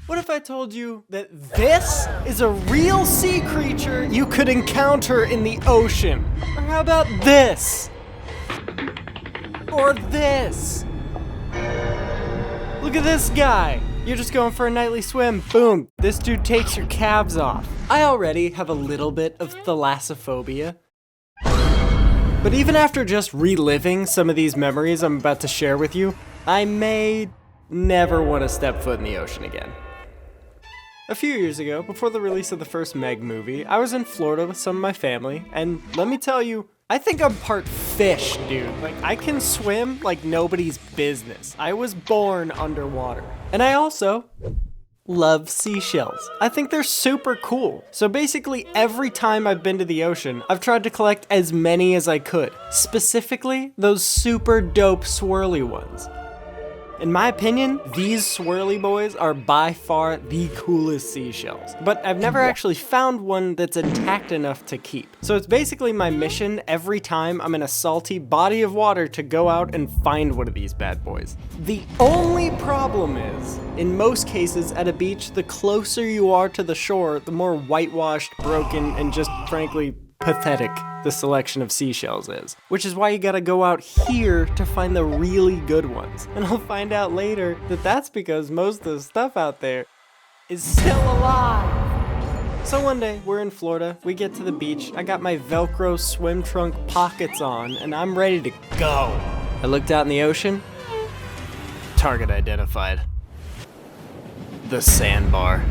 What if I told you that this is a real sea creature you could encounter in the ocean? Or how about this? Or this? Look at this guy. You're just going for a nightly swim. Boom, this dude takes your calves off. I already have a little bit of thalassophobia. But even after just reliving some of these memories I'm about to share with you, I may never want to step foot in the ocean again. A few years ago, before the release of the first Meg movie, I was in Florida with some of my family, and let me tell you, I think I'm part fish, dude. Like, I can swim like nobody's business. I was born underwater. And I also love seashells. I think they're super cool. So basically, every time I've been to the ocean, I've tried to collect as many as I could. Specifically, those super dope swirly ones. In my opinion, these swirly boys are by far the coolest seashells, but I've never actually found one that's intact enough to keep. So it's basically my mission every time I'm in a salty body of water to go out and find one of these bad boys. The only problem is, in most cases at a beach, the closer you are to the shore, the more whitewashed, broken, and just frankly pathetic the selection of seashells is. Which is why you gotta go out here to find the really good ones. And I'll find out later that that's because most of the stuff out there is still alive. So one day, we're in Florida, we get to the beach, I got my Velcro swim trunk pockets on, and I'm ready to go. I looked out in the ocean, target identified. The sandbar.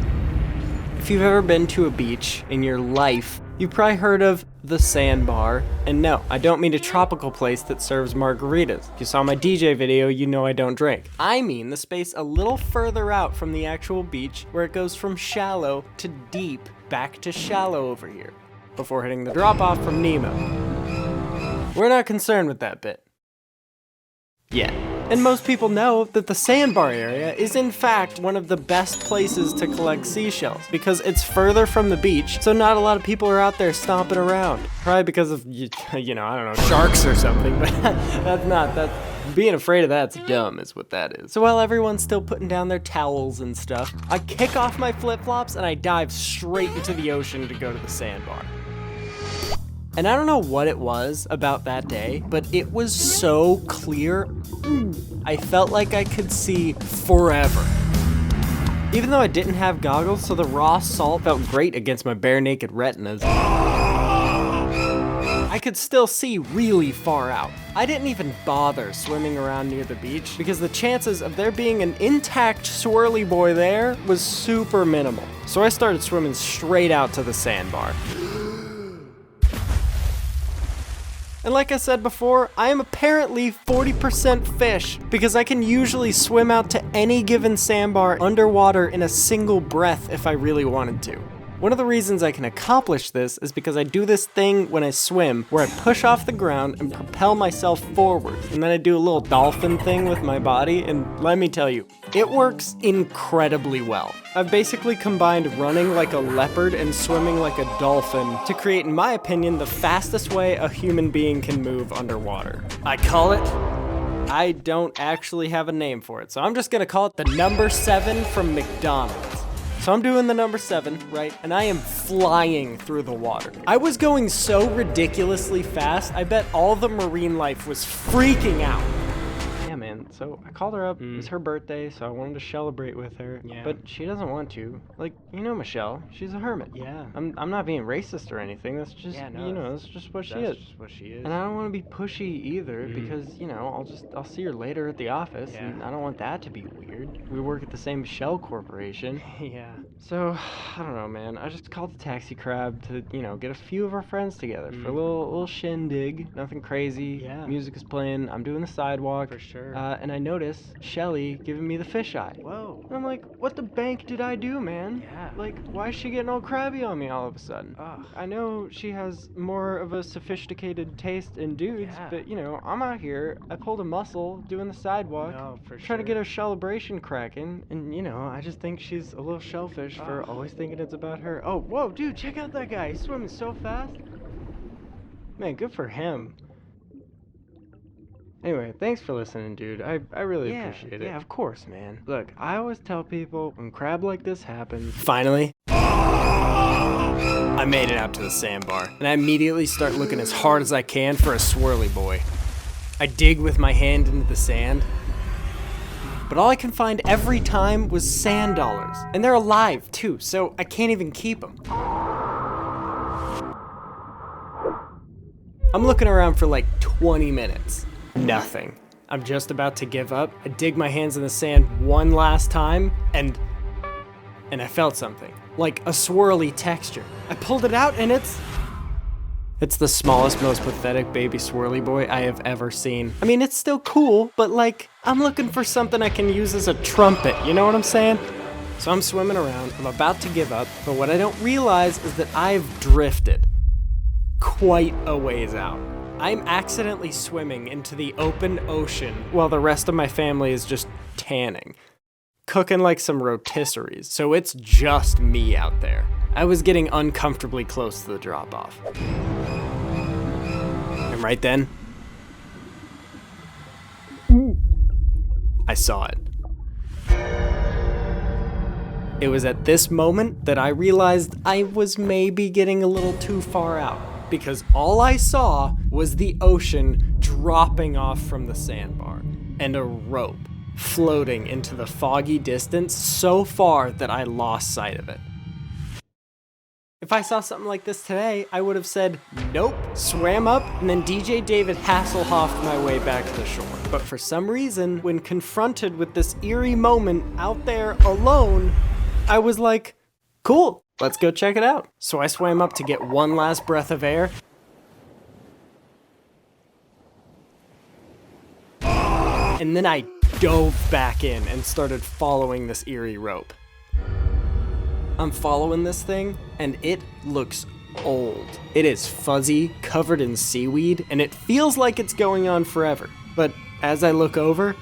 If you've ever been to a beach in your life, you've probably heard of the sandbar, and no, I don't mean a tropical place that serves margaritas. If you saw my DJ video, you know I don't drink. I mean the space a little further out from the actual beach where it goes from shallow to deep back to shallow over here, before hitting the drop-off from Nemo. We're not concerned with that bit. Yet. And most people know that the sandbar area is in fact one of the best places to collect seashells because it's further from the beach, so not a lot of people are out there stomping around. Probably because of, you know, I don't know, sharks or something, but being afraid of that's dumb is what that is. So while everyone's still putting down their towels and stuff, I kick off my flip-flops and I dive straight into the ocean to go to the sandbar. And I don't know what it was about that day, but it was so clear, I felt like I could see forever. Even though I didn't have goggles, so the raw salt felt great against my bare naked retinas, I could still see really far out. I didn't even bother swimming around near the beach because the chances of there being an intact swirly boy there was super minimal. So I started swimming straight out to the sandbar. And like I said before, I am apparently 40% fish because I can usually swim out to any given sandbar underwater in a single breath if I really wanted to. One of the reasons I can accomplish this is because I do this thing when I swim where I push off the ground and propel myself forward, and then I do a little dolphin thing with my body, and let me tell you, it works incredibly well. I've basically combined running like a leopard and swimming like a dolphin to create, in my opinion, the fastest way a human being can move underwater. I don't actually have a name for it, so I'm just gonna call it the number 7 from McDonald's. So I'm doing the number 7, right? And I am flying through the water. I was going so ridiculously fast, I bet all the marine life was freaking out. Yeah, man, so I called her up, it was her birthday, so I wanted to celebrate with her, but she doesn't want to. Like, you know Michelle, she's a hermit. Yeah. I'm not being racist or anything, that's just, that's just what she is. That's just what she is. And I don't want to be pushy either, because, I'll see her later at the office, and I don't want that to be weird. We work at the same Shell Corporation. Yeah. So, I don't know, man, I just called the taxi cab to, get a few of our friends together for a little shindig, nothing crazy. Yeah. Music is playing, I'm doing the sidewalk. For sure. And I notice Shelly giving me the fisheye. Whoa. And I'm like, what the bank did I do, man? Yeah. Like, why is she getting all crabby on me all of a sudden? Ugh. I know she has more of a sophisticated taste in dudes, but, I'm out here, I pulled a muscle doing the sidewalk. No, for sure. Trying to get her celebration cracking, and, I just think she's a little shellfish for always thinking it's about her. Oh, whoa, dude, check out that guy. He's swimming so fast. Man, good for him. Anyway, thanks for listening, dude. I really appreciate it. Yeah, of course, man. Look, I always tell people when crab like this happens... Finally, I made it out to the sandbar, and I immediately start looking as hard as I can for a swirly boy. I dig with my hand into the sand, but all I can find every time was sand dollars. And they're alive, too, so I can't even keep them. I'm looking around for like 20 minutes. Nothing. I'm just about to give up. I dig my hands in the sand one last time, and I felt something. Like a swirly texture. I pulled it out, and it's the smallest, most pathetic baby swirly boy I have ever seen. I mean, it's still cool, but like, I'm looking for something I can use as a trumpet, you know what I'm saying? So I'm swimming around, I'm about to give up, but what I don't realize is that I've drifted quite a ways out. I'm accidentally swimming into the open ocean while the rest of my family is just tanning, cooking like some rotisseries, so it's just me out there. I was getting uncomfortably close to the drop-off. And right then, I saw it. It was at this moment that I realized I was maybe getting a little too far out, because all I saw was the ocean dropping off from the sandbar and a rope floating into the foggy distance so far that I lost sight of it. If I saw something like this today, I would have said, nope, swam up, and then DJ David Hasselhoffed my way back to the shore. But for some reason, when confronted with this eerie moment out there alone, I was like, cool, let's go check it out. So I swam up to get one last breath of air. And then I dove back in and started following this eerie rope. I'm following this thing, and it looks old. It is fuzzy, covered in seaweed, and it feels like it's going on forever. But as I look over,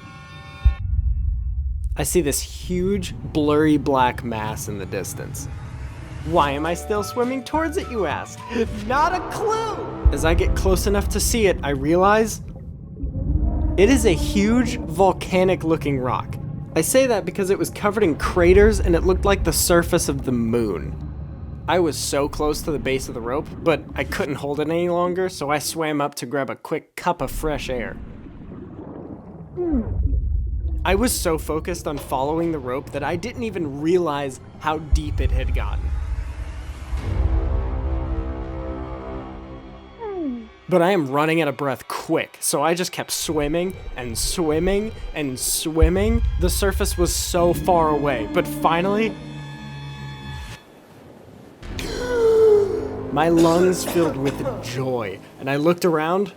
I see this huge, blurry black mass in the distance. Why am I still swimming towards it, you ask? Not a clue! As I get close enough to see it, I realize it is a huge, volcanic-looking rock. I say that because it was covered in craters and it looked like the surface of the moon. I was so close to the base of the rope, but I couldn't hold it any longer, so I swam up to grab a quick cup of fresh air. I was so focused on following the rope that I didn't even realize how deep it had gotten. But I am running out of breath quick, so I just kept swimming and swimming and swimming. The surface was so far away, but finally, my lungs filled with joy, and I looked around,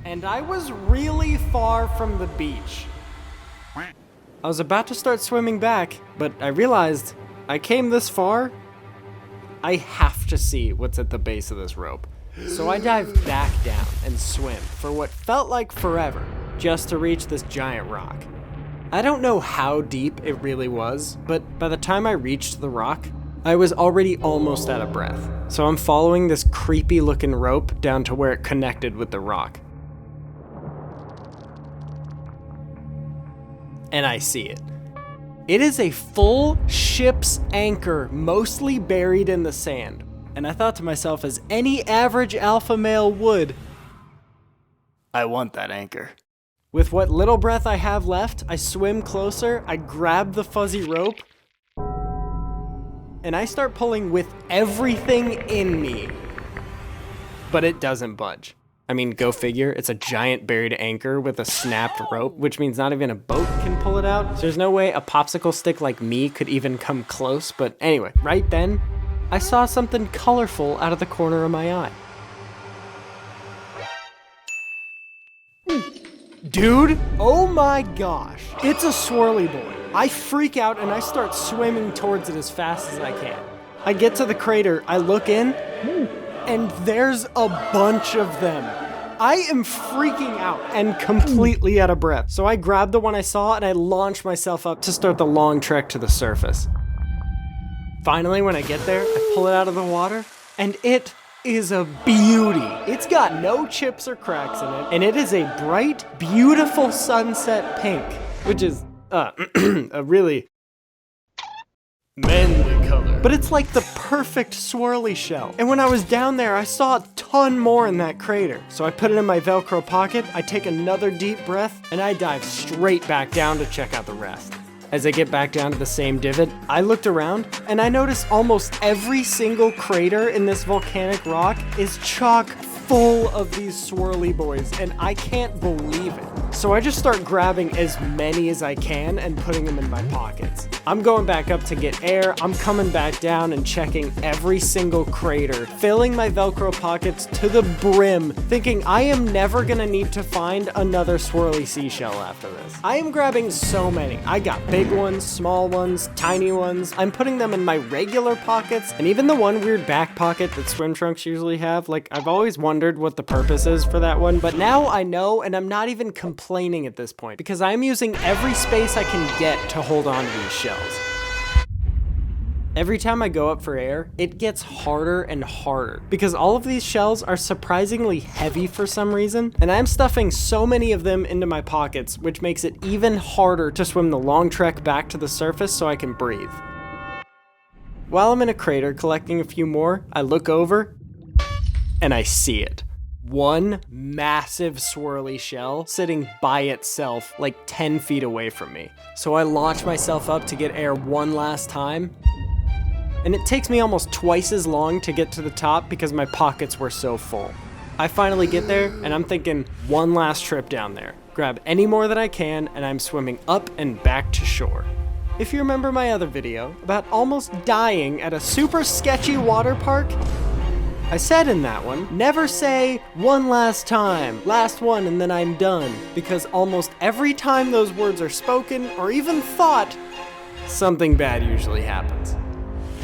and I was really far from the beach. I was about to start swimming back, but I realized I came this far. I have to see what's at the base of this rope. So I dived back down and swam for what felt like forever, just to reach this giant rock. I don't know how deep it really was, but by the time I reached the rock, I was already almost out of breath. So I'm following this creepy looking rope down to where it connected with the rock. And I see it. It is a full ship's anchor, mostly buried in the sand. And I thought to myself, as any average alpha male would, I want that anchor. With what little breath I have left, I swim closer, I grab the fuzzy rope, and I start pulling with everything in me. But it doesn't budge. I mean, go figure, it's a giant buried anchor with a snapped rope, which means not even a boat can pull it out. So there's no way a popsicle stick like me could even come close. But anyway, right then, I saw something colorful out of the corner of my eye. Dude, oh my gosh, it's a swirly boy. I freak out and I start swimming towards it as fast as I can. I get to the crater, I look in, and there's a bunch of them. I am freaking out and completely out of breath. So I grab the one I saw and I launch myself up to start the long trek to the surface. Finally, when I get there, I pull it out of the water and it is a beauty. It's got no chips or cracks in it, and it is a bright, beautiful sunset pink, which is a really manly color. But it's like the perfect swirly shell. And when I was down there, I saw a ton more in that crater. So I put it in my Velcro pocket, I take another deep breath, and I dive straight back down to check out the rest. As I get back down to the same divot, I looked around and I noticed almost every single crater in this volcanic rock is chock full of these swirly boys, and I can't believe it. So I just start grabbing as many as I can and putting them in my pockets. I'm going back up to get air, I'm coming back down and checking every single crater, filling my Velcro pockets to the brim, thinking I am never gonna need to find another swirly seashell after this. I am grabbing so many. I got big ones, small ones, tiny ones. I'm putting them in my regular pockets, and even the one weird back pocket that swim trunks usually have. Like, I've always wondered what the purpose is for that one, but now I know, and I'm not even complaining at this point, because I'm using every space I can get to hold on to these shells. Every time I go up for air, it gets harder and harder, because all of these shells are surprisingly heavy for some reason, and I'm stuffing so many of them into my pockets, which makes it even harder to swim the long trek back to the surface so I can breathe. While I'm in a crater collecting a few more, I look over, and I see it. One massive swirly shell sitting by itself like 10 feet away from me. So I launch myself up to get air one last time, and it takes me almost twice as long to get to the top because my pockets were so full. I finally get there, and I'm thinking one last trip down there. Grab any more that I can, and I'm swimming up and back to shore. If you remember my other video about almost dying at a super sketchy water park, I said in that one, never say one last time, last one and then I'm done, because almost every time those words are spoken or even thought, something bad usually happens.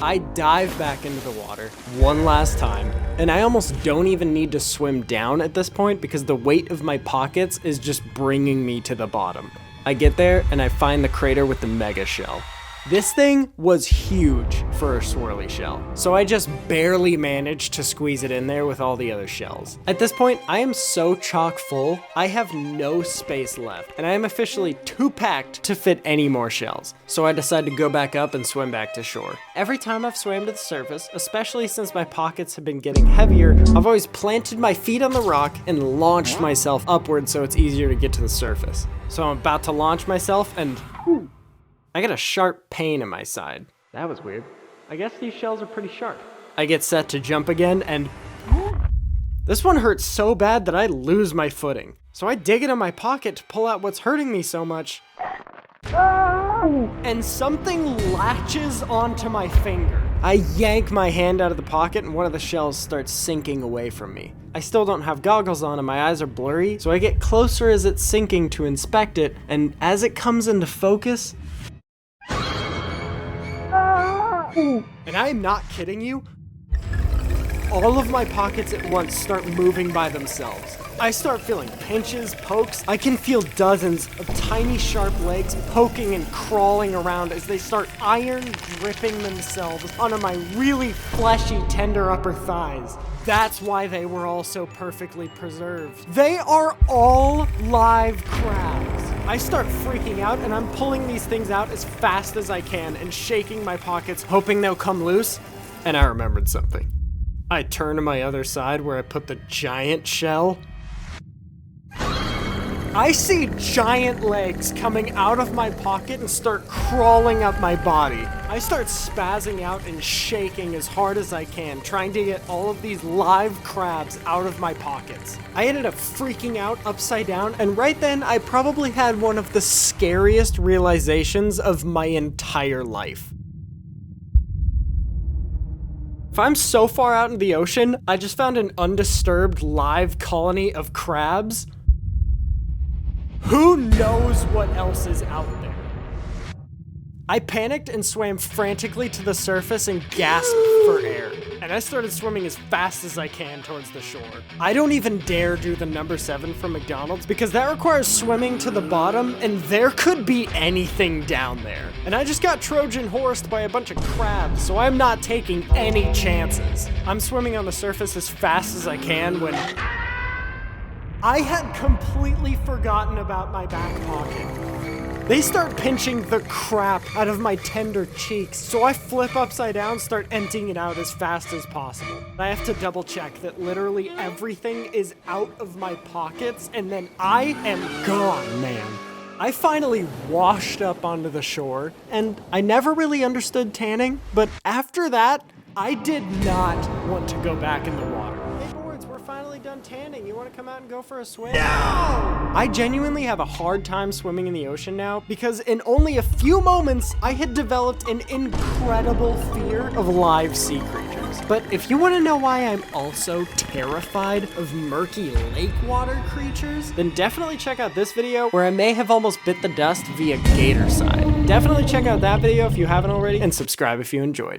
I dive back into the water one last time, and I almost don't even need to swim down at this point because the weight of my pockets is just bringing me to the bottom. I get there and I find the crater with the mega shell. This thing was huge for a swirly shell, so I just barely managed to squeeze it in there with all the other shells. At this point, I am so chock full, I have no space left, and I am officially too packed to fit any more shells. So I decide to go back up and swim back to shore. Every time I've swam to the surface, especially since my pockets have been getting heavier, I've always planted my feet on the rock and launched myself upward so it's easier to get to the surface. So I'm about to launch myself and I get a sharp pain in my side. That was weird. I guess these shells are pretty sharp. I get set to jump again, and this one hurts so bad that I lose my footing. So I dig into my pocket to pull out what's hurting me so much, and something latches onto my finger. I yank my hand out of the pocket, and one of the shells starts sinking away from me. I still don't have goggles on and my eyes are blurry, so I get closer as it's sinking to inspect it, and as it comes into focus, and I am not kidding you, all of my pockets at once start moving by themselves. I start feeling pinches, pokes. I can feel dozens of tiny sharp legs poking and crawling around as they start iron gripping themselves onto my really fleshy, tender upper thighs. That's why they were all so perfectly preserved. They are all live crabs. I start freaking out and I'm pulling these things out as fast as I can and shaking my pockets, hoping they'll come loose. And I remembered something. I turn to my other side where I put the giant shell. I see giant legs coming out of my pocket and start crawling up my body. I start spazzing out and shaking as hard as I can, trying to get all of these live crabs out of my pockets. I ended up freaking out upside down, and right then I probably had one of the scariest realizations of my entire life. If I'm so far out in the ocean, I just found an undisturbed live colony of crabs. Who knows what else is out there? I panicked and swam frantically to the surface and gasped for air. And I started swimming as fast as I can towards the shore. I don't even dare do the number 7 from McDonald's because that requires swimming to the bottom and there could be anything down there. And I just got Trojan horsed by a bunch of crabs, so I'm not taking any chances. I'm swimming on the surface as fast as I can when I had completely forgotten about my back pocket. They start pinching the crap out of my tender cheeks, so I flip upside down, start emptying it out as fast as possible. I have to double check that literally everything is out of my pockets, and then I am gone, man. I finally washed up onto the shore, and I never really understood tanning, but after that, I did not want to go back in the water. We're finally done tanning. You want to come out and go for a swim? No! I genuinely have a hard time swimming in the ocean now because in only a few moments, I had developed an incredible fear of live sea creatures. But if you want to know why I'm also terrified of murky lake water creatures, then definitely check out this video where I may have almost bit the dust via gator side. Definitely check out that video if you haven't already, and subscribe if you enjoyed.